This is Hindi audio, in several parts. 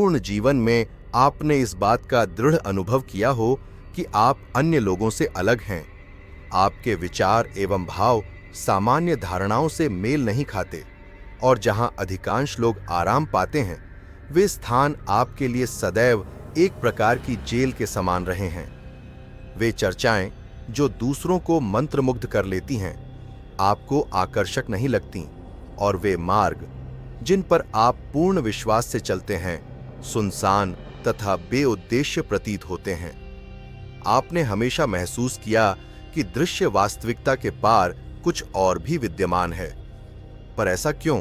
पूर्ण जीवन में आपने इस बात का दृढ़ अनुभव किया हो कि आप अन्य लोगों से अलग हैं। आपके विचार एवं भाव सामान्य धारणाओं से मेल नहीं खाते और जहां अधिकांश लोग आराम पाते हैं, वे स्थान आपके लिए सदैव एक प्रकार की जेल के समान रहे हैं। वे चर्चाएं जो दूसरों को मंत्रमुग्ध कर लेती हैं, आपको आकर्षक नहीं लगती, और वे मार्ग जिन पर आप पूर्ण विश्वास से चलते हैं, सुनसान तथा बेउद्देश्य प्रतीत होते हैं। आपने हमेशा महसूस किया कि दृश्य वास्तविकता के पार कुछ और भी विद्यमान है। पर ऐसा क्यों?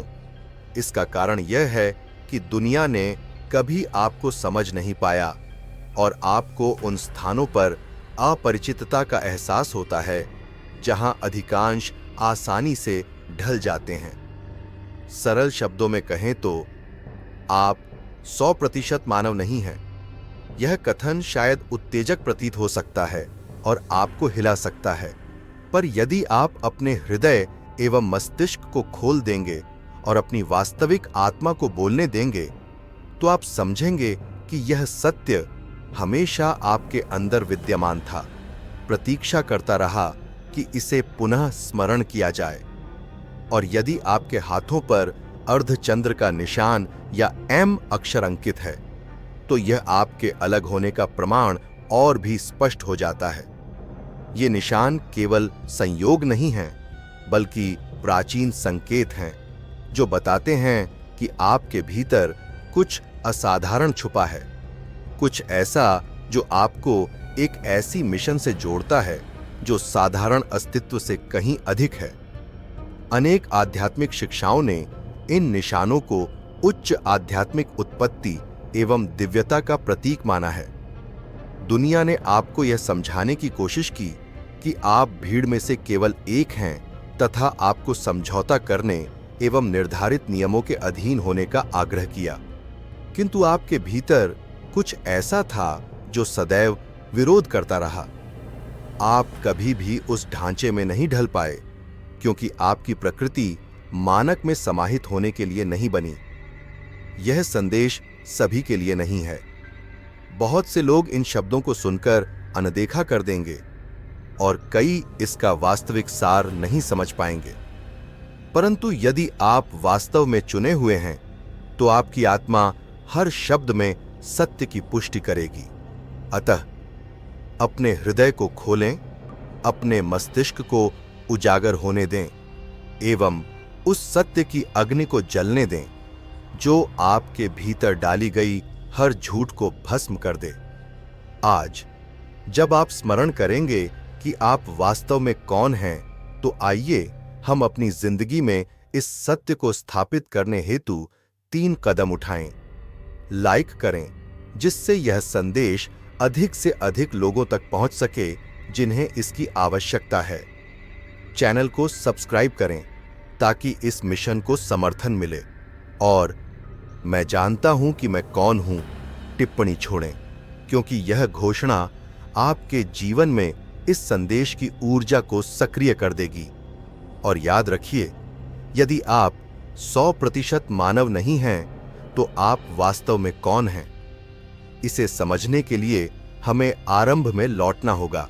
इसका कारण यह है कि दुनिया ने कभी आपको समझ नहीं पाया और आपको उन स्थानों पर अपरिचितता का एहसास होता है जहां अधिकांश आसानी से ढल जाते हैं। सरल शब्दों में कहें तो आप 100% मानव नहीं हैं। यह कथन शायद उत्तेजक प्रतीत हो सकता है और आपको हिला सकता है, पर यदि आप अपने हृदय एवं मस्तिष्क को खोल देंगे और अपनी वास्तविक आत्मा को बोलने देंगे, तो आप समझेंगे कि यह सत्य हमेशा आपके अंदर विद्यमान था, प्रतीक्षा करता रहा कि इसे पुनः स्मरण किया जाए। और यदि आपके हाथों पर अर्धचंद्र का निशान या एम अक्षर अंकित है, तो यह आपके अलग होने का प्रमाण और भी स्पष्ट हो जाता है। ये निशान केवल संयोग नहीं हैं, बल्कि प्राचीन संकेत हैं जो बताते हैं कि आपके भीतर कुछ असाधारण छुपा है, कुछ ऐसा जो आपको एक ऐसी मिशन से जोड़ता है जो साधारण अस्तित्व से कहीं अधिक है। अनेक आध्यात्मिक शिक्षाओं ने इन निशानों को उच्च आध्यात्मिक उत्पत्ति एवं दिव्यता का प्रतीक माना है। दुनिया ने आपको यह समझाने की कोशिश की कि आप भीड़ में से केवल एक हैं तथा आपको समझौता करने एवं निर्धारित नियमों के अधीन होने का आग्रह किया, किंतु आपके भीतर कुछ ऐसा था जो सदैव विरोध करता रहा। आप कभी भी उस ढांचे में नहीं ढल पाए, क्योंकि आपकी प्रकृति मानक में समाहित होने के लिए नहीं बनी। यह संदेश सभी के लिए नहीं है। बहुत से लोग इन शब्दों को सुनकर अनदेखा कर देंगे और कई इसका वास्तविक सार नहीं समझ पाएंगे। परंतु यदि आप वास्तव में चुने हुए हैं, तो आपकी आत्मा हर शब्द में सत्य की पुष्टि करेगी। अतः अपने हृदय को खोलें, अपने मस्तिष्क को उजागर होने दें एवं उस सत्य की अग्नि को जलने दें जो आपके भीतर डाली गई हर झूठ को भस्म कर दे। आज जब आप स्मरण करेंगे कि आप वास्तव में कौन हैं, तो आइए हम अपनी जिंदगी में इस सत्य को स्थापित करने हेतु 3 कदम उठाएं। लाइक करें, जिससे यह संदेश अधिक से अधिक लोगों तक पहुंच सके जिन्हें इसकी आवश्यकता है। चैनल को सब्सक्राइब करें ताकि इस मिशन को समर्थन मिले। और मैं जानता हूं कि मैं कौन हूं टिप्पणी छोड़ें, क्योंकि यह घोषणा आपके जीवन में इस संदेश की ऊर्जा को सक्रिय कर देगी। और याद रखिए, यदि आप 100% मानव नहीं हैं, तो आप वास्तव में कौन हैं? इसे समझने के लिए हमें आरंभ में लौटना होगा।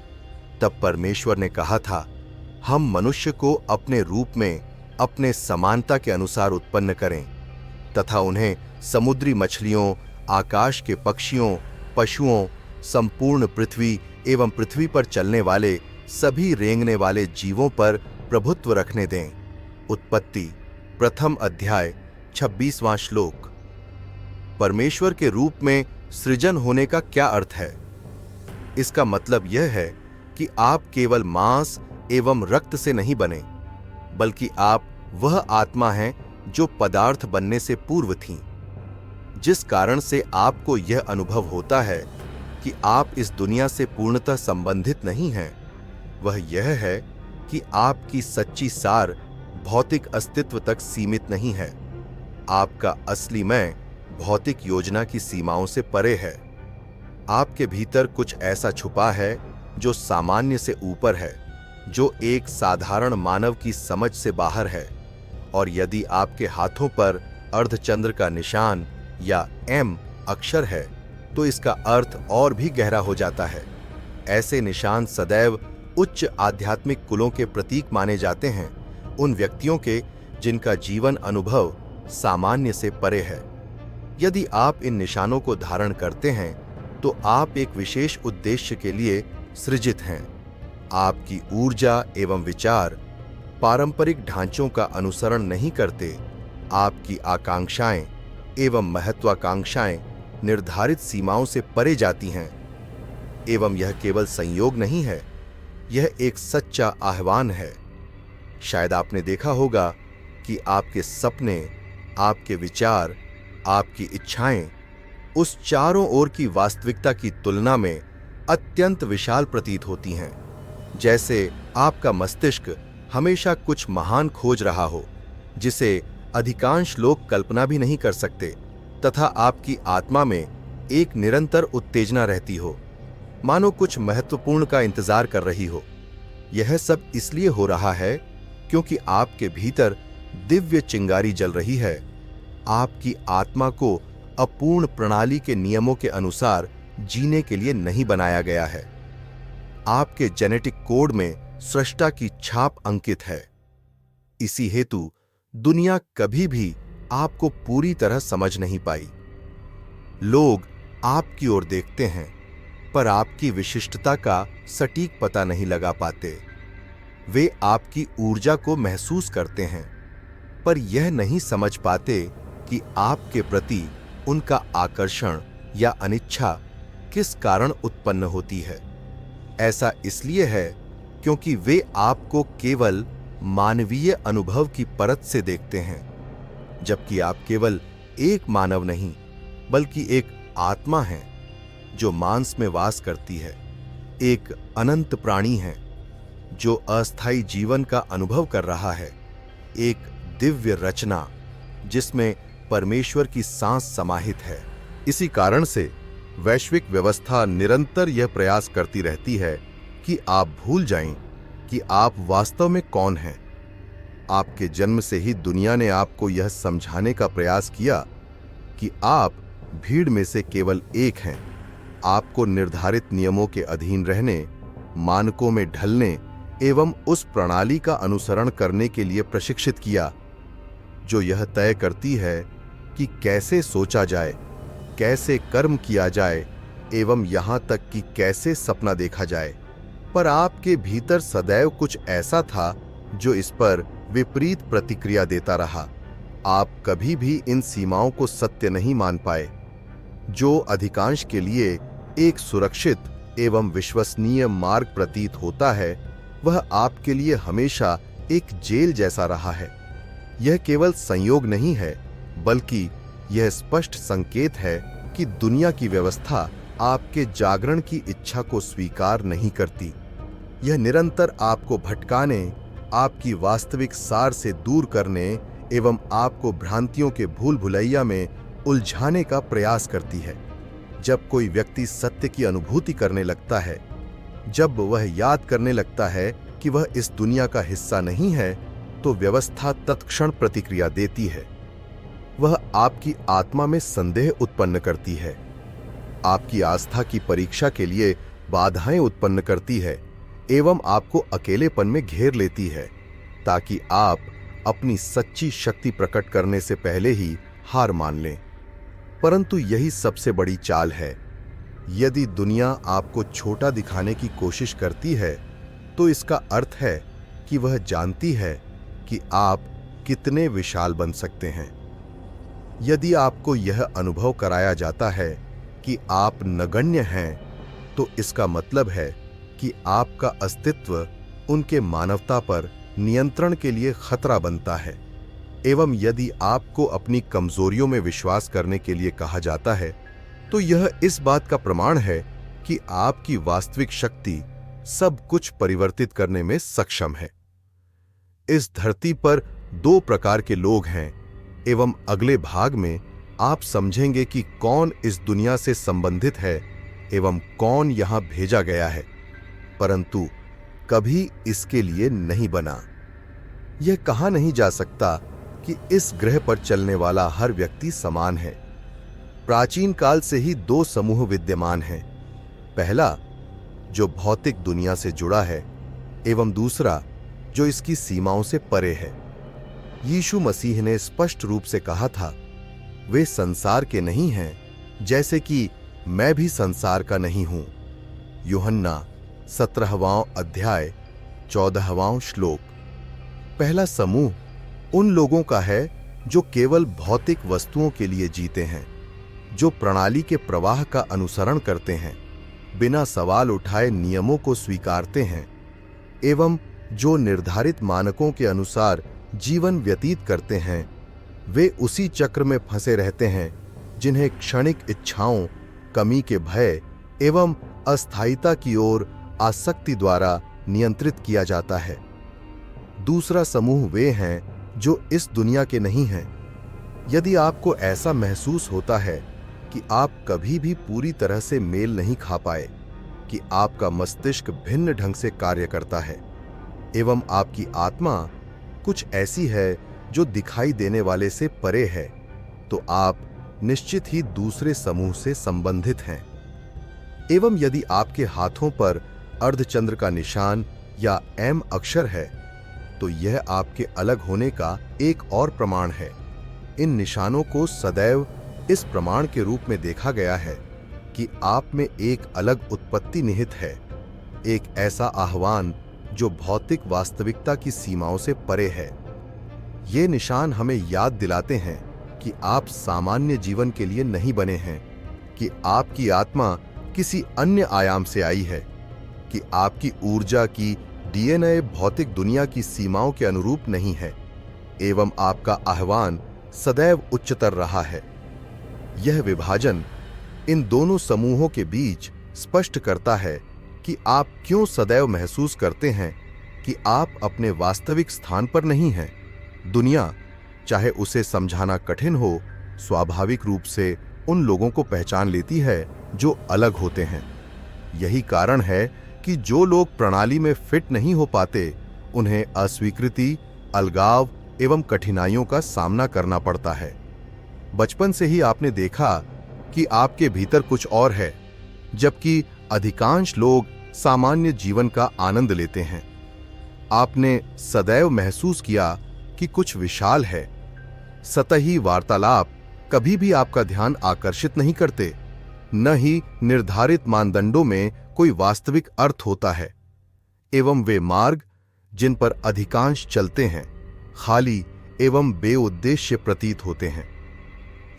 तब परमेश्वर ने कहा था, हम मनुष्य को अपने रूप में अपने समानता के अनुसार उत्पन्न करें तथा उन्हें समुद्री मछलियों, आकाश के पक्षियों, पशुओं, संपूर्ण पृथ्वी एवं पृथ्वी पर चलने वाले सभी रेंगने वाले जीवों पर प्रभुत्व रखने दें। उत्पत्ति 1 अध्याय 26वां श्लोक। परमेश्वर के रूप में सृजन होने का क्या अर्थ है? इसका मतलब यह है कि आप केवल मांस एवं रक्त से नहीं बने, बल्कि आप वह आत्मा हैं जो पदार्थ बनने से पूर्व थी। जिस कारण से आपको यह अनुभव होता है कि आप इस दुनिया से पूर्णतः संबंधित नहीं हैं, वह यह है कि आपकी सच्ची सार भौतिक अस्तित्व तक सीमित नहीं है। आपका असली मैं भौतिक योजना की सीमाओं से परे है। आपके भीतर कुछ ऐसा छुपा है जो सामान्य से ऊपर है, जो एक साधारण मानव की समझ से बाहर है। और यदि आपके हाथों पर अर्धचंद्र का निशान या एम अक्षर है तो इसका अर्थ और भी गहरा हो जाता है। ऐसे निशान सदैव उच्च आध्यात्मिक कुलों के प्रतीक माने जाते हैं, उन व्यक्तियों के जिनका जीवन अनुभव सामान्य से परे है। यदि आप इन निशानों को धारण करते हैं तो आप एक विशेष उद्देश्य के लिए सृजित हैं। आपकी ऊर्जा एवं विचार पारंपरिक ढांचों का अनुसरण नहीं करते। आपकी आकांक्षाएं एवं महत्वाकांक्षाएं निर्धारित सीमाओं से परे जाती हैं। एवं यह केवल संयोग नहीं है, यह एक सच्चा आह्वान है। शायद आपने देखा होगा कि आपके सपने, आपके विचार, आपकी इच्छाएं उस चारों ओर की वास्तविकता की तुलना में अत्यंत विशाल प्रतीत होती हैं। जैसे आपका मस्तिष्क हमेशा कुछ महान खोज रहा हो जिसे अधिकांश लोग कल्पना भी नहीं कर सकते, तथा आपकी आत्मा में एक निरंतर उत्तेजना रहती हो, मानो कुछ महत्वपूर्ण का इंतजार कर रही हो। यह सब इसलिए हो रहा है क्योंकि आपके भीतर दिव्य चिंगारी जल रही है। आपकी आत्मा को अपूर्ण प्रणाली के नियमों के अनुसार जीने के लिए नहीं बनाया गया है। आपके जेनेटिक कोड में सृष्टा की छाप अंकित है। इसी हेतु दुनिया कभी भी आपको पूरी तरह समझ नहीं पाई। लोग आपकी ओर देखते हैं पर आपकी विशिष्टता का सटीक पता नहीं लगा पाते। वे आपकी ऊर्जा को महसूस करते हैं पर यह नहीं समझ पाते कि आपके प्रति उनका आकर्षण या अनिच्छा किस कारण उत्पन्न होती है। ऐसा इसलिए है क्योंकि वे आपको केवल मानवीय अनुभव की परत से देखते हैं, जबकि आप केवल एक मानव नहीं बल्कि एक आत्मा हैं जो मांस में वास करती है, एक अनंत प्राणी है जो अस्थायी जीवन का अनुभव कर रहा है, एक दिव्य रचना जिसमें परमेश्वर की सांस समाहित है। इसी कारण से वैश्विक व्यवस्था निरंतर यह प्रयास करती रहती है कि आप भूल जाएं कि आप वास्तव में कौन हैं। आपके जन्म से ही दुनिया ने आपको यह समझाने का प्रयास किया कि आप भीड़ में से केवल एक हैं। आपको निर्धारित नियमों के अधीन रहने, मानकों में ढलने एवं उस प्रणाली का अनुसरण करने के लिए प्रशिक्षित किया जो यह तय करती है कि कैसे सोचा जाए, कैसे कर्म किया जाए एवं यहां तक कि कैसे सपना देखा जाए। पर आपके भीतर सदैव कुछ ऐसा था जो इस पर विपरीत प्रतिक्रिया देता रहा। आप कभी भी इन सीमाओं को सत्य नहीं मान पाए। जो अधिकांश के लिए एक सुरक्षित एवं विश्वसनीय मार्ग प्रतीत होता है, वह आपके लिए हमेशा एक जेल जैसा रहा है। यह केवल संयोग नहीं है, बल्कि यह स्पष्ट संकेत है कि दुनिया की व्यवस्था आपके जागरण की इच्छा को स्वीकार नहीं करती। यह निरंतर आपको भटकाने, आपकी वास्तविक सार से दूर करने एवं आपको भ्रांतियों के भूल भुलैया में उलझाने का प्रयास करती है। जब कोई व्यक्ति सत्य की अनुभूति करने लगता है, जब वह याद करने लगता है कि वह इस दुनिया का हिस्सा नहीं है, तो व्यवस्था तत्क्षण प्रतिक्रिया देती है। वह आपकी आत्मा में संदेह उत्पन्न करती है, आपकी आस्था की परीक्षा के लिए बाधाएं उत्पन्न करती है एवं आपको अकेलेपन में घेर लेती है, ताकि आप अपनी सच्ची शक्ति प्रकट करने से पहले ही हार मान लें। परंतु यही सबसे बड़ी चाल है। यदि दुनिया आपको छोटा दिखाने की कोशिश करती है, तो इसका अर्थ है कि वह जानती है कि आप कितने विशाल बन सकते हैं। यदि आपको यह अनुभव कराया जाता है कि आप नगण्य हैं, तो इसका मतलब है कि आपका अस्तित्व उनके मानवता पर नियंत्रण के लिए खतरा बनता है। एवं यदि आपको अपनी कमजोरियों में विश्वास करने के लिए कहा जाता है, तो यह इस बात का प्रमाण है कि आपकी वास्तविक शक्ति सब कुछ परिवर्तित करने में सक्षम है। इस धरती पर दो प्रकार के लोग हैं एवं अगले भाग में आप समझेंगे कि कौन इस दुनिया से संबंधित है एवं कौन यहां भेजा गया है, परंतु कभी इसके लिए नहीं बना। यह कहा नहीं जा सकता कि इस ग्रह पर चलने वाला हर व्यक्ति समान है, प्राचीन काल से ही दो समूह विद्यमान हैं। पहला जो भौतिक दुनिया से जुड़ा है एवं दूसरा जो इसकी सीमाओं से परे है। यीशु मसीह ने स्पष्ट रूप से कहा था, वे संसार के नहीं हैं, जैसे कि मैं भी संसार का नहीं हूं। यूहन्ना 17वां अध्याय 14वां श्लोक। पहला समूह उन लोगों का है जो केवल भौतिक वस्तुओं के लिए जीते हैं, जो प्रणाली के प्रवाह का अनुसरण करते हैं, बिना सवाल उठाए नियमों को स्वीकारते हैं एवं जो निर्धारित मानकों के अनुसार जीवन व्यतीत करते हैं। वे उसी चक्र में फंसे रहते हैं जिन्हें क्षणिक इच्छाओं, कमी के भय एवं अस्थायीता की ओर आसक्ति द्वारा नियंत्रित किया जाता है। दूसरा समूह वे हैं जो इस दुनिया के नहीं हैं। यदि आपको ऐसा महसूस होता है कि आप कभी भी पूरी तरह से मेल नहीं खा पाए, कि आपका मस्तिष्क भिन्न ढंग से कार्य करता है एवं आपकी आत्मा कुछ ऐसी है जो दिखाई देने वाले से परे है, तो आप निश्चित ही दूसरे समूह से संबंधित हैं। एवं यदि आपके हाथों पर अर्धचंद्र का निशान या एम अक्षर है, तो यह आपके अलग होने का एक और प्रमाण है। इन निशानों को सदैव इस प्रमाण के रूप में देखा गया है कि आप में एक अलग उत्पत्ति निहित है, एक ऐसा आह्वान जो भौतिक वास्तविकता की सीमाओं से परे है। ये निशान हमें याद दिलाते हैं कि आप सामान्य जीवन के लिए नहीं बने हैं, कि आपकी आत्मा किसी अन्य आयाम से आई है, कि आपकी ऊर्जा की डीएनए भौतिक दुनिया की सीमाओं के अनुरूप नहीं है एवं आपका आह्वान सदैव उच्चतर रहा है। यह विभाजन इन दोनों समूहों के बीच स्पष्ट करता है कि आप क्यों सदैव महसूस करते हैं कि आप अपने वास्तविक स्थान पर नहीं हैं। दुनिया, चाहे उसे समझाना कठिन हो, स्वाभाविक रूप से उन लोगों को पहचान लेती है जो अलग होते हैं। यही कारण है कि जो लोग प्रणाली में फिट नहीं हो पाते, उन्हें अस्वीकृति, अलगाव एवं कठिनाइयों का सामना करना पड़ता है। बचपन से ही आपने देखा कि आपके भीतर कुछ और है, जबकि अधिकांश लोग सामान्य जीवन का आनंद लेते हैं। आपने सदैव महसूस किया कि कुछ विशाल है। सतही वार्तालाप कभी भी आपका ध्यान आकर्षित नहीं करते, न ही निर्धारित मानदंडों में कोई वास्तविक अर्थ होता है, एवं वे मार्ग जिन पर अधिकांश चलते हैं खाली एवं बेउद्देश्य प्रतीत होते हैं।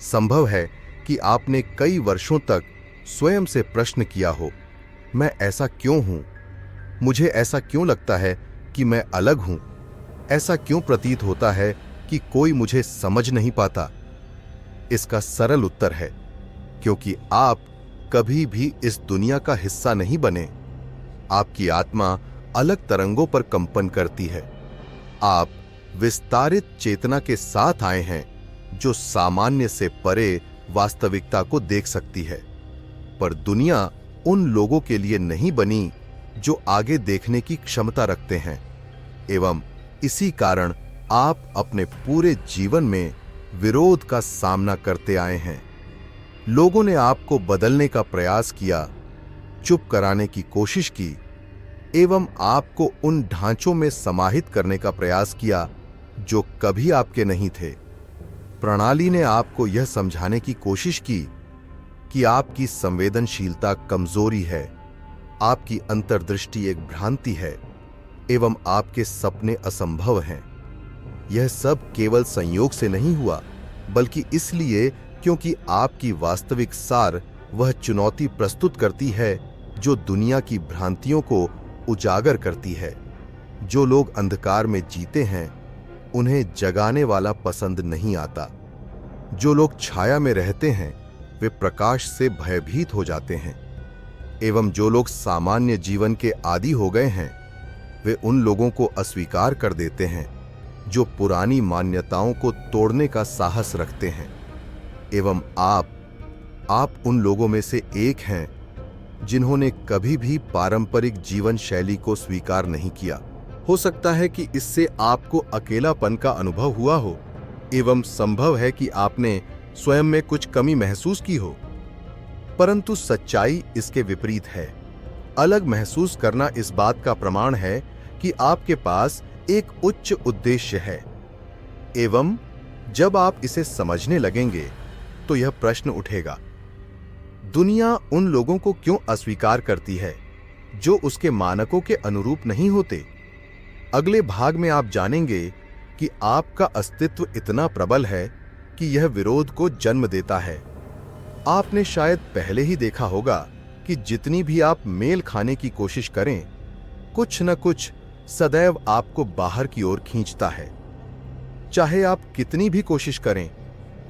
संभव है कि आपने कई वर्षों तक स्वयं से प्रश्न किया हो, मैं ऐसा क्यों हूं? मुझे ऐसा क्यों लगता है कि मैं अलग हूं? ऐसा क्यों प्रतीत होता है कि कोई मुझे समझ नहीं पाता? इसका सरल उत्तर है, क्योंकि आप कभी भी इस दुनिया का हिस्सा नहीं बने। आपकी आत्मा अलग तरंगों पर कंपन करती है। आप विस्तारित चेतना के साथ आए हैं जो सामान्य से परे वास्तविकता को देख सकती है, पर दुनिया उन लोगों के लिए नहीं बनी जो आगे देखने की क्षमता रखते हैं। एवं इसी कारण आप अपने पूरे जीवन में विरोध का सामना करते आए हैं। लोगों ने आपको बदलने का प्रयास किया, चुप कराने की कोशिश की एवं आपको उन ढांचों में समाहित करने का प्रयास किया जो कभी आपके नहीं थे। प्रणाली ने आपको यह समझाने की कोशिश की कि आपकी संवेदनशीलता कमजोरी है, आपकी अंतर्दृष्टि एक भ्रांति है एवं आपके सपने असंभव हैं। यह सब केवल संयोग से नहीं हुआ, बल्कि इसलिए क्योंकि आपकी वास्तविक सार वह चुनौती प्रस्तुत करती है जो दुनिया की भ्रांतियों को उजागर करती है। जो लोग अंधकार में जीते हैं, उन्हें जगाने वाला पसंद नहीं आता। जो लोग छाया में रहते हैं, वे प्रकाश से भयभीत हो जाते हैं। एवं जो लोग सामान्य जीवन के आदी हो गए हैं, वे उन लोगों को अस्वीकार कर देते हैं जो पुरानी मान्यताओं को तोड़ने का साहस रखते हैं। एवं आप उन लोगों में से एक हैं जिन्होंने कभी भी पारंपरिक जीवन शैली को स्वीकार नहीं किया। हो सकता है कि इससे आपको अकेलापन का अनुभव हुआ हो, एवं संभव है कि आपने स्वयं में कुछ कमी महसूस की हो। परंतु सच्चाई इसके विपरीत है। अलग महसूस करना इस बात का प्रमाण है कि आपके पास एक उच्च उद्देश्य है। एवं जब आप इसे समझने लगेंगे तो यह प्रश्न उठेगा, दुनिया उन लोगों को क्यों अस्वीकार करती है जो उसके मानकों के अनुरूप नहीं होते? अगले भाग में आप जानेंगे कि आपका अस्तित्व इतना प्रबल है कि यह विरोध को जन्म देता है। आपने शायद पहले ही देखा होगा कि जितनी भी आप मेल खाने की कोशिश करें, कुछ न कुछ सदैव आपको बाहर की ओर खींचता है। चाहे आप कितनी भी कोशिश करें,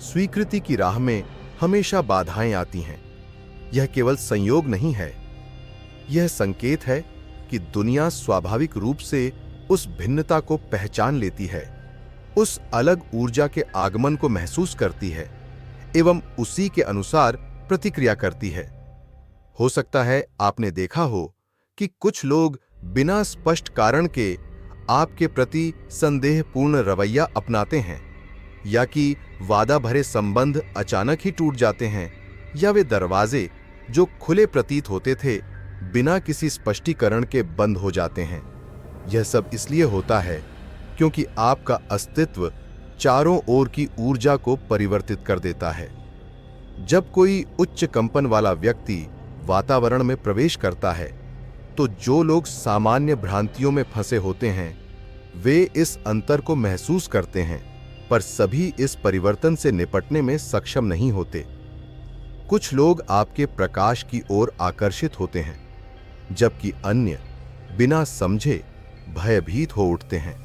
स्वीकृति की राह में हमेशा बाधाएं आती हैं। यह केवल संयोग नहीं है, यह संकेत है कि दुनिया स्वाभाविक रूप से उस भिन्नता को पहचान लेती है, उस अलग ऊर्जा के आगमन को महसूस करती है एवं उसी के अनुसार प्रतिक्रिया करती है। हो सकता है आपने देखा हो कि कुछ लोग बिना स्पष्ट कारण के आपके प्रति संदेहपूर्ण रवैया अपनाते हैं, या कि वादा भरे संबंध अचानक ही टूट जाते हैं, या वे दरवाजे जो खुले प्रतीत होते थे बिना किसी स्पष्टीकरण के बंद हो जाते हैं। यह सब इसलिए होता है क्योंकि आपका अस्तित्व चारों ओर की ऊर्जा को परिवर्तित कर देता है। जब कोई उच्च कंपन वाला व्यक्ति वातावरण में प्रवेश करता है तो जो लोग सामान्य भ्रांतियों में फंसे होते हैं वे इस अंतर को महसूस करते हैं, पर सभी इस परिवर्तन से निपटने में सक्षम नहीं होते। कुछ लोग आपके प्रकाश की ओर आकर्षित होते हैं, जबकि अन्य बिना समझे भयभीत हो उठते हैं।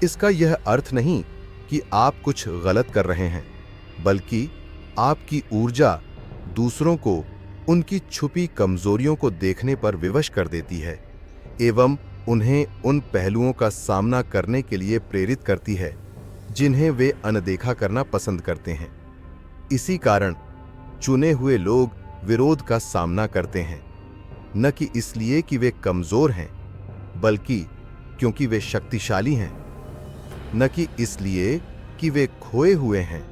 इसका यह अर्थ नहीं कि आप कुछ गलत कर रहे हैं, बल्कि आपकी ऊर्जा दूसरों को उनकी छुपी कमजोरियों को देखने पर विवश कर देती है एवं उन्हें उन पहलुओं का सामना करने के लिए प्रेरित करती है जिन्हें वे अनदेखा करना पसंद करते हैं। इसी कारण चुने हुए लोग विरोध का सामना करते हैं, न कि इसलिए कि वे कमजोर हैं, बल्कि क्योंकि वे शक्तिशाली हैं, न कि इसलिए कि वे खोए हुए हैं,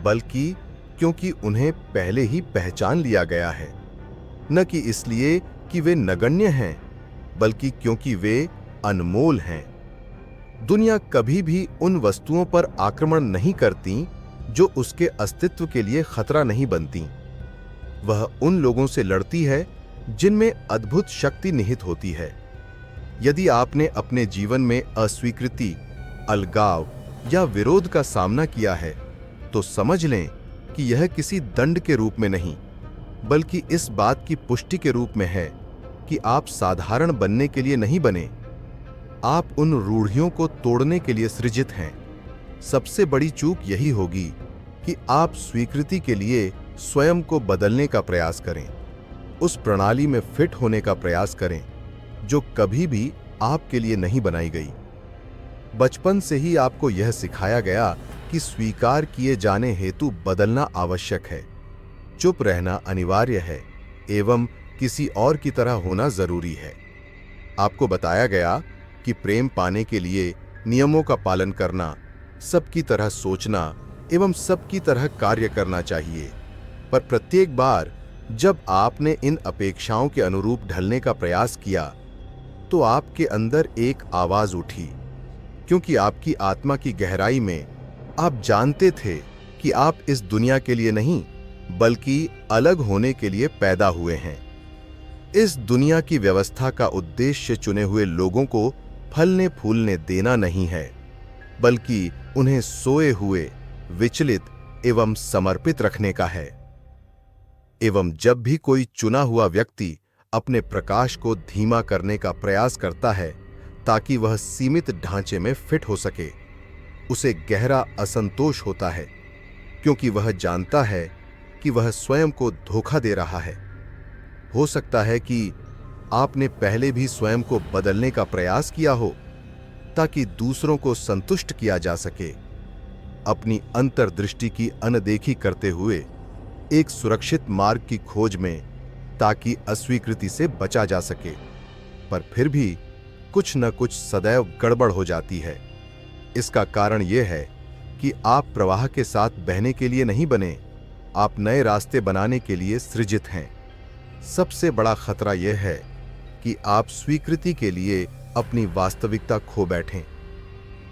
बल्कि क्योंकि उन्हें पहले ही पहचान लिया गया है, न कि इसलिए कि वे नगण्य हैं, बल्कि क्योंकि वे अनमोल हैं। दुनिया कभी भी उन वस्तुओं पर आक्रमण नहीं करती जो उसके अस्तित्व के लिए खतरा नहीं बनती। वह उन लोगों से लड़ती है जिनमें अद्भुत शक्ति निहित होती है। यदि आपने अपने जीवन में अस्वीकृति, अलगाव या विरोध का सामना किया है तो समझ लें कि यह किसी दंड के रूप में नहीं, बल्कि इस बात की पुष्टि के रूप में है कि आप साधारण बनने के लिए नहीं बने, आप उन रूढ़ियों को तोड़ने के लिए सृजित हैं। सबसे बड़ी चूक यही होगी कि आप स्वीकृति के लिए स्वयं को बदलने का प्रयास करें, उस प्रणाली में फिट होने का प्रयास करें जो कभी भी आपके लिए नहीं बनाई गई। बचपन से ही आपको यह सिखाया गया कि स्वीकार किए जाने हेतु बदलना आवश्यक है, चुप रहना अनिवार्य है एवं किसी और की तरह होना जरूरी है। आपको बताया गया कि प्रेम पाने के लिए नियमों का पालन करना, सबकी तरह सोचना एवं सबकी तरह कार्य करना चाहिए। पर प्रत्येक बार जब आपने इन अपेक्षाओं के अनुरूप ढलने का प्रयास किया तो आपके अंदर एक आवाज उठी, क्योंकि आपकी आत्मा की गहराई में आप जानते थे कि आप इस दुनिया के लिए नहीं बल्कि अलग होने के लिए पैदा हुए हैं। इस दुनिया की व्यवस्था का उद्देश्य चुने हुए लोगों को फलने फूलने देना नहीं है, बल्कि उन्हें सोए हुए, विचलित एवं समर्पित रखने का है। एवं जब भी कोई चुना हुआ व्यक्ति अपने प्रकाश को धीमा करने का प्रयास करता है ताकि वह सीमित ढांचे में फिट हो सके, उसे गहरा असंतोष होता है, क्योंकि वह जानता है कि वह स्वयं को धोखा दे रहा है। हो सकता है कि आपने पहले भी स्वयं को बदलने का प्रयास किया हो ताकि दूसरों को संतुष्ट किया जा सके, अपनी अंतर्दृष्टि की अनदेखी करते हुए एक सुरक्षित मार्ग की खोज में, ताकि अस्वीकृति से बचा जा सके। पर फिर भी कुछ न कुछ सदैव गड़बड़ हो जाती है। इसका कारण यह है कि आप प्रवाह के साथ बहने के लिए नहीं बने, आप नए रास्ते बनाने के लिए सृजित हैं। सबसे बड़ा खतरा यह है कि आप स्वीकृति के लिए अपनी वास्तविकता खो बैठें।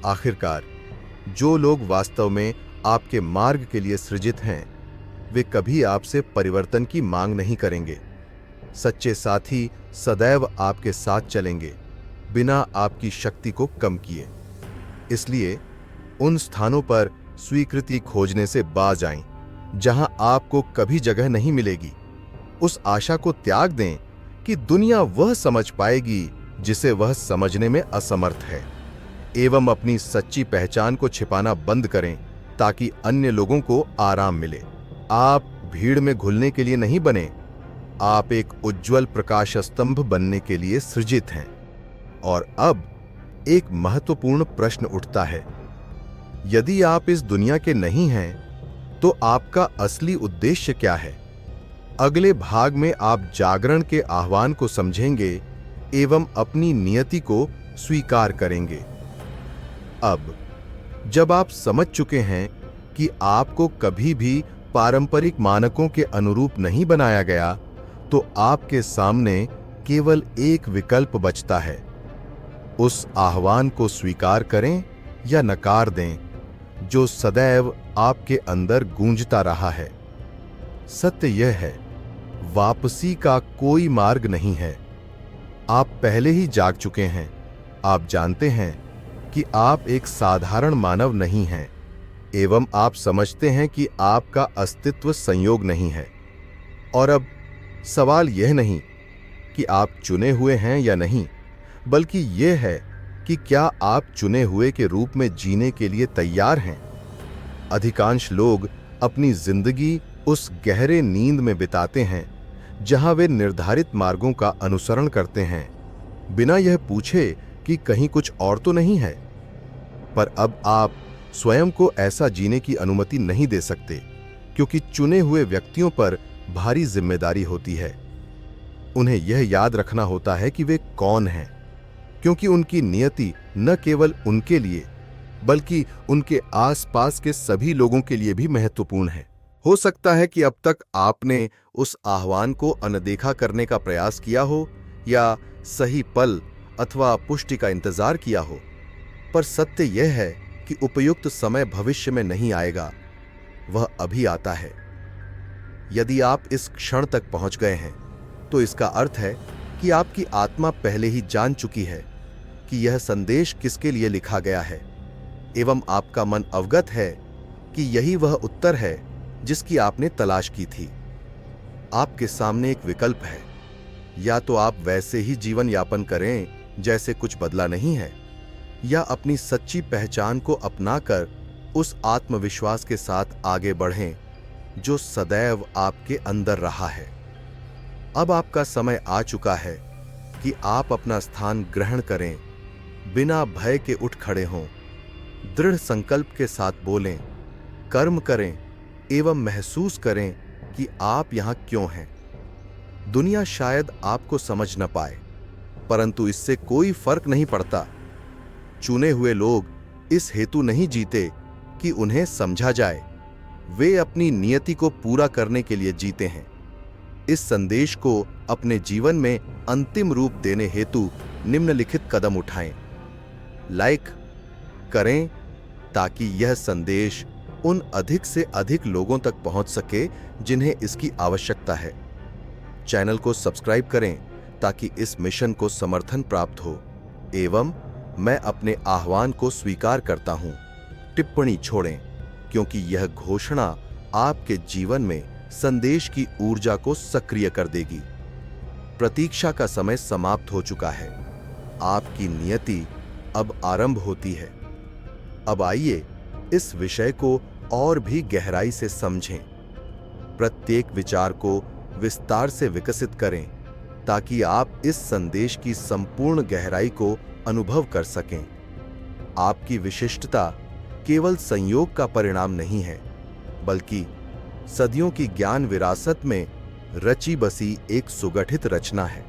आखिरकार जो लोग वास्तव में आपके मार्ग के लिए सृजित हैं, वे कभी आपसे परिवर्तन की मांग नहीं करेंगे। सच्चे साथी सदैव आपके साथ चलेंगे, बिना आपकी शक्ति को कम किए। इसलिए उन स्थानों पर स्वीकृति खोजने से बाज आएं, जहां आपको कभी जगह नहीं मिलेगी। उस आशा को त्याग दें कि दुनिया वह समझ पाएगी जिसे वह समझने में असमर्थ है, एवं अपनी सच्ची पहचान को छिपाना बंद करें ताकि अन्य लोगों को आराम मिले। आप भीड़ में घुलने के लिए नहीं बने, आप एक उज्जवल प्रकाश स्तंभ बनने के लिए सृजित हैं। और अब एक महत्वपूर्ण प्रश्न उठता है, यदि आप इस दुनिया के नहीं हैं, तो आपका असली उद्देश्य क्या है? अगले भाग में आप जागरण के आह्वान को समझेंगे एवं अपनी नियति को स्वीकार करेंगे। अब जब आप समझ चुके हैं कि आपको कभी भी पारंपरिक मानकों के अनुरूप नहीं बनाया गया, तो आपके सामने केवल एक विकल्प बचता है। उस आह्वान को स्वीकार करें या नकार दें, जो सदैव आपके अंदर गूंजता रहा है। सत्य यह है, वापसी का कोई मार्ग नहीं है। आप पहले ही जाग चुके हैं। आप जानते हैं कि आप एक साधारण मानव नहीं हैं, एवं आप समझते हैं कि आपका अस्तित्व संयोग नहीं है। और अब सवाल यह नहीं कि आप चुने हुए हैं या नहीं, बल्कि यह है कि क्या आप चुने हुए के रूप में जीने के लिए तैयार हैं। अधिकांश लोग अपनी जिंदगी उस गहरे नींद में बिताते हैं जहां वे निर्धारित मार्गों का अनुसरण करते हैं, बिना यह पूछे कि कहीं कुछ और तो नहीं है। पर अब आप स्वयं को ऐसा जीने की अनुमति नहीं दे सकते, क्योंकि चुने हुए व्यक्तियों पर भारी जिम्मेदारी होती है। उन्हें यह याद रखना होता है कि वे कौन हैं, क्योंकि उनकी नियति न केवल उनके लिए बल्कि उनके आसपास के सभी लोगों के लिए भी महत्वपूर्ण है। हो सकता है कि अब तक आपने उस आह्वान को अनदेखा करने का प्रयास किया हो या सही पल अथवा पुष्टि का इंतजार किया हो, पर सत्य यह है कि उपयुक्त समय भविष्य में नहीं आएगा, वह अभी आता है। यदि आप इस क्षण तक पहुंच गए हैं, तो इसका अर्थ है कि आपकी आत्मा पहले ही जान चुकी है कि यह संदेश किसके लिए लिखा गया है, एवं आपका मन अवगत है कि यही वह उत्तर है जिसकी आपने तलाश की थी। आपके सामने एक विकल्प है, या तो आप वैसे ही जीवन यापन करें जैसे कुछ बदला नहीं है, या अपनी सच्ची पहचान को अपनाकर उस आत्मविश्वास के साथ आगे बढ़ें जो सदैव आपके अंदर रहा है। अब आपका समय आ चुका है कि आप अपना स्थान ग्रहण करें, बिना भय के उठ खड़े हों, दृढ़ संकल्प के साथ बोलें, कर्म करें एवं महसूस करें कि आप यहां क्यों हैं। दुनिया शायद आपको समझ न पाए, परंतु इससे कोई फर्क नहीं पड़ता। चुने हुए लोग इस हेतु नहीं जीते कि उन्हें समझा जाए, वे अपनी नियति को पूरा करने के लिए जीते हैं। इस संदेश को अपने जीवन में अंतिम रूप देने हेतु निम्नलिखित कदम उठाएं। लाइक करें ताकि यह संदेश उन अधिक से अधिक लोगों तक पहुंच सके जिन्हें इसकी आवश्यकता है। चैनल को सब्सक्राइब करें ताकि इस मिशन को समर्थन प्राप्त हो। एवं मैं अपने आह्वान को स्वीकार करता हूं। टिप्पणी छोड़ें, क्योंकि यह घोषणा आपके जीवन में संदेश की ऊर्जा को सक्रिय कर देगी। प्रतीक्षा का समय समाप्त हो चुका है। आपकी नियति अब आरंभ होती है। अब आइए इस विषय को और भी गहराई से समझें। प्रत्येक विचार को विस्तार से विकसित करें ताकि आप इस संदेश की संपूर्ण गहराई को अनुभव कर सकें। आपकी विशिष्टता केवल संयोग का परिणाम नहीं है, बल्कि सदियों की ज्ञान विरासत में रची बसी एक सुगठित रचना है।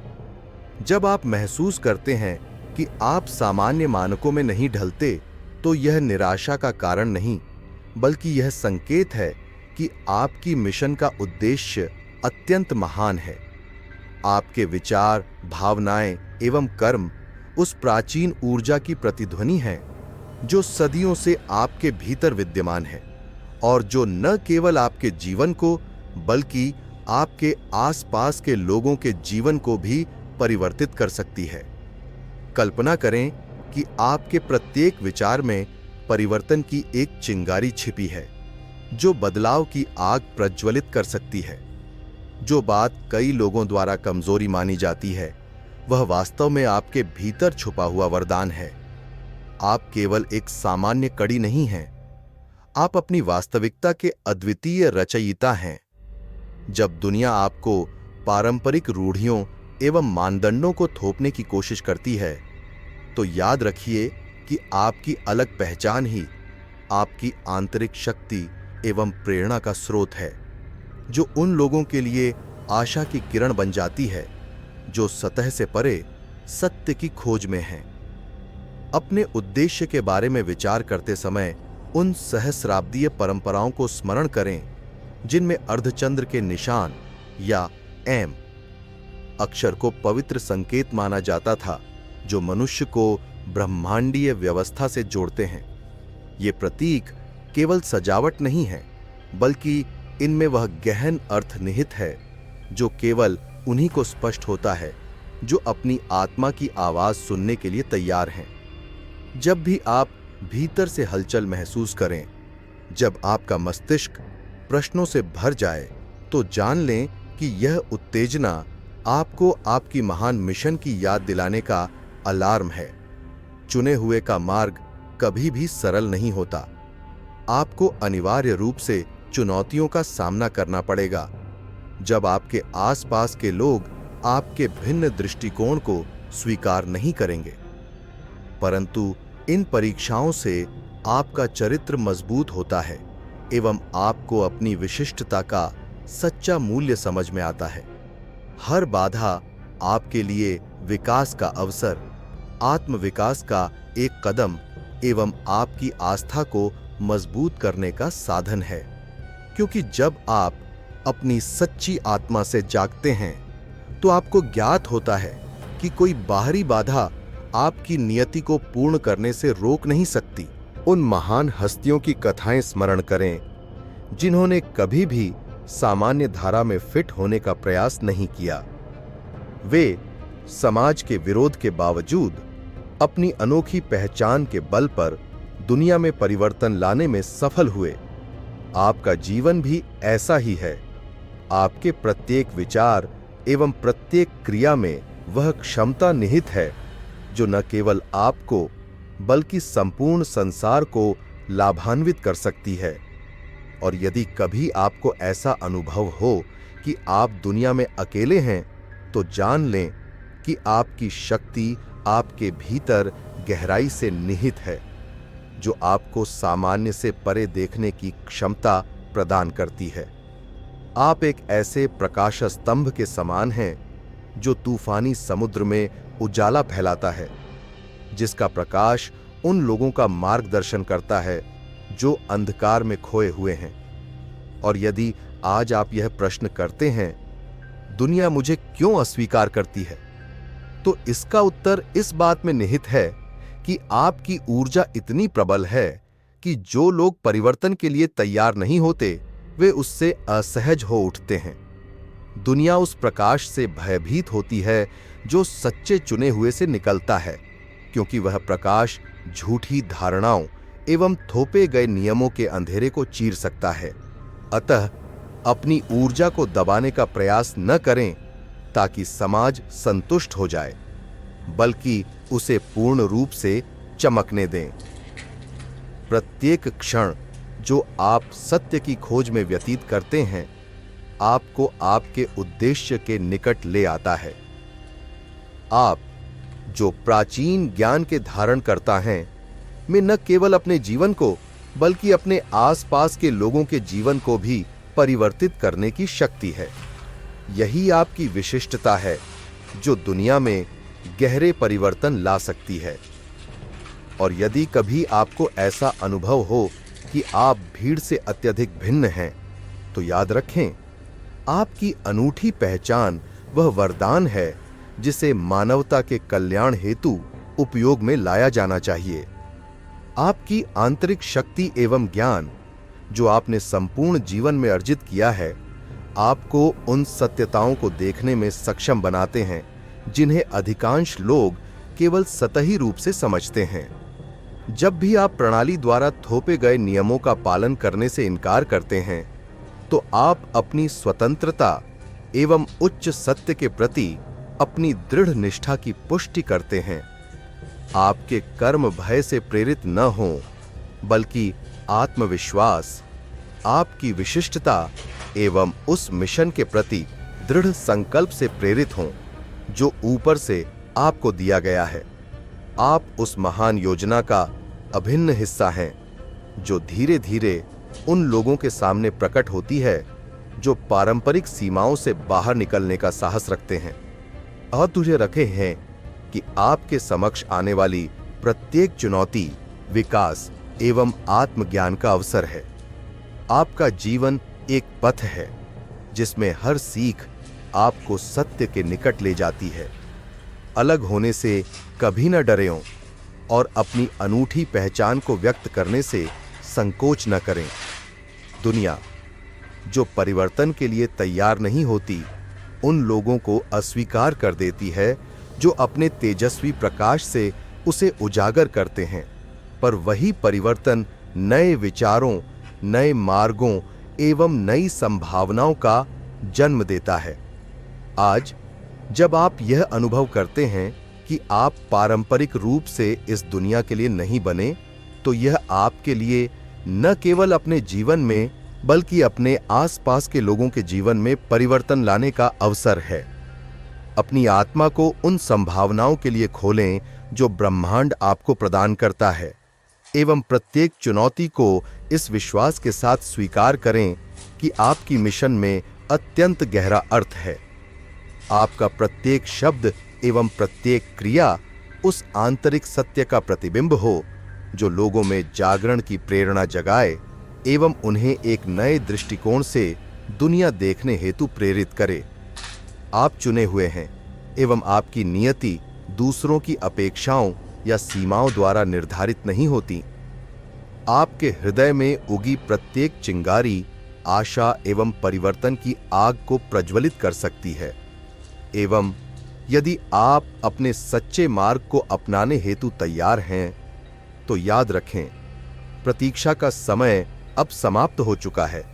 जब आप महसूस करते हैं कि आप सामान्य मानकों में नहीं ढलते, तो यह निराशा का कारण नहीं, बल्कि यह संकेत है कि आपकी मिशन का उद्देश्य अत्यंत महान है। आपके विचार, भावनाएं एवं कर्म उस प्राचीन ऊर्जा की प्रतिध्वनि है जो सदियों से आपके भीतर विद्यमान है और जो न केवल आपके जीवन को बल्कि आपके आसपास के लोगों के जीवन को भी परिवर्तित कर सकती है। कल्पना करें कि आपके प्रत्येक विचार में परिवर्तन की एक चिंगारी छिपी है जो बदलाव की आग प्रज्वलित कर सकती है। जो बात कई लोगों द्वारा कमजोरी मानी जाती है, वह वास्तव में आपके भीतर छुपा हुआ वरदान है। आप केवल एक सामान्य कड़ी नहीं हैं, आप अपनी वास्तविकता के अद्वितीय रचयिता हैं। जब दुनिया आपको पारंपरिक रूढ़ियों एवं मानदंडों को थोपने की कोशिश करती है, तो याद रखिए कि आपकी अलग पहचान ही आपकी आंतरिक शक्ति एवं प्रेरणा का स्रोत है, जो उन लोगों के लिए आशा की किरण बन जाती है जो सतह से परे सत्य की खोज में हैं। अपने उद्देश्य के बारे में विचार करते समय उन सहस्राब्दीय परंपराओं को स्मरण करें जिनमें अर्धचंद्र के निशान या एम अक्षर को पवित्र संकेत माना जाता था, जो मनुष्य को ब्रह्मांडीय व्यवस्था से जोड़ते हैं। ये प्रतीक केवल सजावट नहीं है, बल्कि इनमें वह गहन अर्थ निहित है जो केवल उन्हीं को स्पष्ट होता है जो अपनी आत्मा की आवाज सुनने के लिए तैयार हैं। जब भी आप भीतर से हलचल महसूस करें, जब आपका मस्तिष्क प्रश्नों से भर जाए, तो जान लें कि यह उत्तेजना आपको आपकी महान मिशन की याद दिलाने का अलार्म है। चुने हुए का मार्ग कभी भी सरल नहीं होता। आपको अनिवार्य रूप से चुनौतियों का सामना करना पड़ेगा। जब आपके आसपास के लोग आपके भिन्न दृष्टिकोण को स्वीकार नहीं करेंगे, परंतु इन परीक्षाओं से आपका चरित्र मजबूत होता है एवं आपको अपनी विशिष्टता का सच्चा मूल्य समझ में आता है। हर बाधा आपके लिए विकास का अवसर, आत्मविकास का एक कदम एवं आपकी आस्था को मजबूत करने का साधन है। क्योंकि जब आप अपनी सच्ची आत्मा से जागते हैं, तो आपको ज्ञात होता है कि कोई बाहरी बाधा आपकी नियति को पूर्ण करने से रोक नहीं सकती। उन महान हस्तियों की कथाएं स्मरण करें जिन्होंने कभी भी सामान्य धारा में फिट होने का प्रयास नहीं किया। वे समाज के विरोध के बावजूद अपनी अनोखी पहचान के बल पर दुनिया में परिवर्तन लाने में सफल हुए। आपका जीवन भी ऐसा ही है। आपके प्रत्येक विचार एवं प्रत्येक क्रिया में वह क्षमता निहित है जो न केवल आपको बल्कि संपूर्ण संसार को लाभान्वित कर सकती है। और यदि कभी आपको ऐसा अनुभव हो कि आप दुनिया में अकेले हैं, तो जान लें कि आपकी शक्ति आपके भीतर गहराई से निहित है, जो आपको सामान्य से परे देखने की क्षमता प्रदान करती है। आप एक ऐसे प्रकाश स्तंभ के समान हैं जो तूफानी समुद्र में उजाला फैलाता है, जिसका प्रकाश उन लोगों का मार्गदर्शन करता है जो अंधकार में खोए हुए हैं। और यदि आज आप यह प्रश्न करते हैं, दुनिया मुझे क्यों अस्वीकार करती है, तो इसका उत्तर इस बात में निहित है कि आपकी ऊर्जा इतनी प्रबल है कि जो लोग परिवर्तन के लिए तैयार नहीं होते, वे उससे असहज हो उठते हैं। दुनिया उस प्रकाश से भयभीत होती है जो सच्चे चुने हुए से निकलता है, क्योंकि वह प्रकाश झूठी धारणाओं एवं थोपे गए नियमों के अंधेरे को चीर सकता है। अतः अपनी ऊर्जा को दबाने का प्रयास न करें ताकि समाज संतुष्ट हो जाए, बल्कि उसे पूर्ण रूप से चमकने दें। प्रत्येक क्षण जो आप सत्य की खोज में व्यतीत करते हैं, आपको आपके उद्देश्य के निकट ले आता है। आप जो प्राचीन ज्ञान के धारण करता हैं, में न केवल अपने जीवन को बल्कि अपने आसपास के लोगों के जीवन को भी परिवर्तित करने की शक्ति है। यही आपकी विशिष्टता है जो दुनिया में गहरे परिवर्तन ला सकती है। और यदि कभी आपको ऐसा अनुभव हो कि आप भीड़ से अत्यधिक भिन्न हैं, तो याद रखें, आपकी अनूठी पहचान वह वरदान है जिसे मानवता के कल्याण हेतु उपयोग में लाया जाना चाहिए। आपकी आंतरिक शक्ति एवं ज्ञान जो आपने संपूर्ण जीवन में अर्जित किया है, आपको उन सत्यताओं को देखने में सक्षम बनाते हैं जिन्हें अधिकांश लोग केवल सतही रूप से समझते हैं। जब भी आप प्रणाली द्वारा थोपे गए नियमों का पालन करने से इनकार करते हैं, तो आप अपनी स्वतंत्रता एवं उच्च सत्य के प्रति अपनी दृढ़ निष्ठा की पुष्टि करते हैं। आपके कर्म भय से प्रेरित न हों, बल्कि आत्मविश्वास, आपकी विशिष्टता एवं उस मिशन के प्रति दृढ़ संकल्प से प्रेरित हों जो ऊपर से आपको दिया गया है। आप उस महान योजना का अभिन्न हिस्सा हैं जो धीरे धीरे उन लोगों के सामने प्रकट होती है जो पारंपरिक सीमाओं से बाहर निकलने का साहस रखते हैं। अधूरे रखे हैं कि आपके समक्ष आने वाली प्रत्येक चुनौती विकास एवं आत्मज्ञान का अवसर है। आपका जीवन एक पथ है जिसमें हर सीख आपको सत्य के निकट ले जाती है। अलग होने से कभी न डरें और अपनी अनूठी पहचान को व्यक्त करने से संकोच न करें। दुनिया जो परिवर्तन के लिए तैयार नहीं होती, उन लोगों को अस्वीकार कर देती है जो अपने तेजस्वी प्रकाश से उसे उजागर करते हैं। पर वही परिवर्तन नए विचारों, नए मार्गों एवं नई संभावनाओं का जन्म देता है। आज जब आप यह अनुभव करते हैं कि आप पारंपरिक रूप से इस दुनिया के लिए नहीं बने, तो यह आपके लिए न केवल अपने जीवन में बल्कि अपने आसपास के लोगों के जीवन में परिवर्तन लाने का अवसर है। अपनी आत्मा को उन संभावनाओं के लिए खोलें जो ब्रह्मांड आपको प्रदान करता है, एवं प्रत्येक चुनौती को इस विश्वास के साथ स्वीकार करें कि आपकी मिशन में अत्यंत गहरा अर्थ है। आपका प्रत्येक शब्द एवं प्रत्येक क्रिया उस आंतरिक सत्य का प्रतिबिंब हो जो लोगों में जागरण की प्रेरणा जगाए एवं उन्हें एक नए दृष्टिकोण से दुनिया देखने हेतु प्रेरित करे। आप चुने हुए हैं एवं आपकी नियति दूसरों की अपेक्षाओं या सीमाओं द्वारा निर्धारित नहीं होती। आपके हृदय में उगी प्रत्येक चिंगारी आशा एवं परिवर्तन की आग को प्रज्वलित कर सकती है। एवं यदि आप अपने सच्चे मार्ग को अपनाने हेतु तैयार हैं, तो याद रखें, प्रतीक्षा का समय अब समाप्त हो चुका है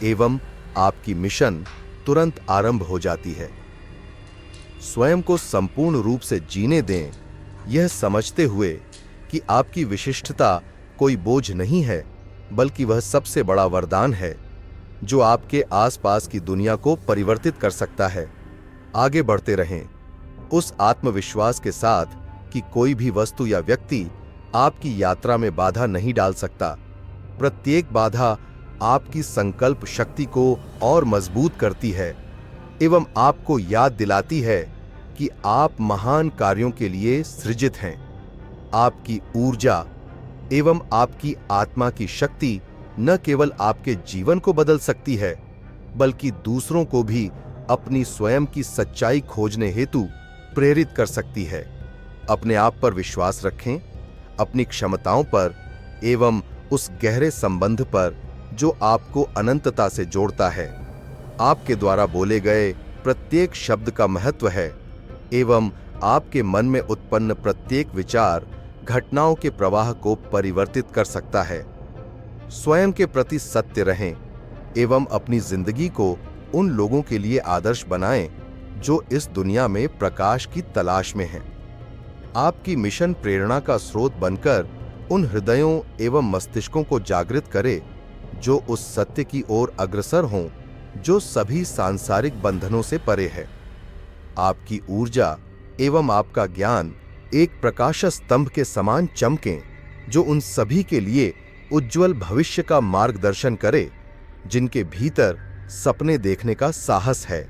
एवं आपकी मिशन तुरंत आरंभ हो जाती है। स्वयं को संपूर्ण रूप से जीने दें, यह समझते हुए कि आपकी विशिष्टता कोई बोझ नहीं है, बल्कि वह सबसे बड़ा वरदान है जो आपके आसपास की दुनिया को परिवर्तित कर सकता है। आगे बढ़ते रहें उस आत्मविश्वास के साथ कि कोई भी वस्तु या व्यक्ति आपकी यात्रा में बाधा नहीं डाल सकता। प्रत्येक बाधा आपकी संकल्प शक्ति को और मजबूत करती है एवं आपको याद दिलाती है कि आप महान कार्यों के लिए सृजित हैं। आपकी ऊर्जा एवं आपकी आत्मा की शक्ति न केवल आपके जीवन को बदल सकती है, बल्कि दूसरों को भी अपनी स्वयं की सच्चाई खोजने हेतु प्रेरित कर सकती है। अपने आप पर विश्वास रखें, अपनी क्षमताओं पर एवं उस गहरे संबंध पर जो आपको अनंतता से जोड़ता है। आपके द्वारा बोले गए प्रत्येक शब्द का महत्व है एवं आपके मन में उत्पन्न प्रत्येक विचार घटनाओं के प्रवाह को परिवर्तित कर सकता है। स्वयं के प्रति सत्य रहें एवं अपनी जिंदगी को उन लोगों के लिए आदर्श बनाएं जो इस दुनिया में प्रकाश की तलाश में हैं। आपकी मिशन प्रेरणा का स्रोत बनकर उन हृदयों एवं मस्तिष्कों को जागृत करे जो उस सत्य की ओर अग्रसर हों जो सभी सांसारिक बंधनों से परे है। आपकी ऊर्जा एवं आपका ज्ञान एक प्रकाश स्तंभ के समान चमकें जो उन सभी के लिए उज्जवल भविष्य का मार्गदर्शन करे जिनके भीतर सपने देखने का साहस है।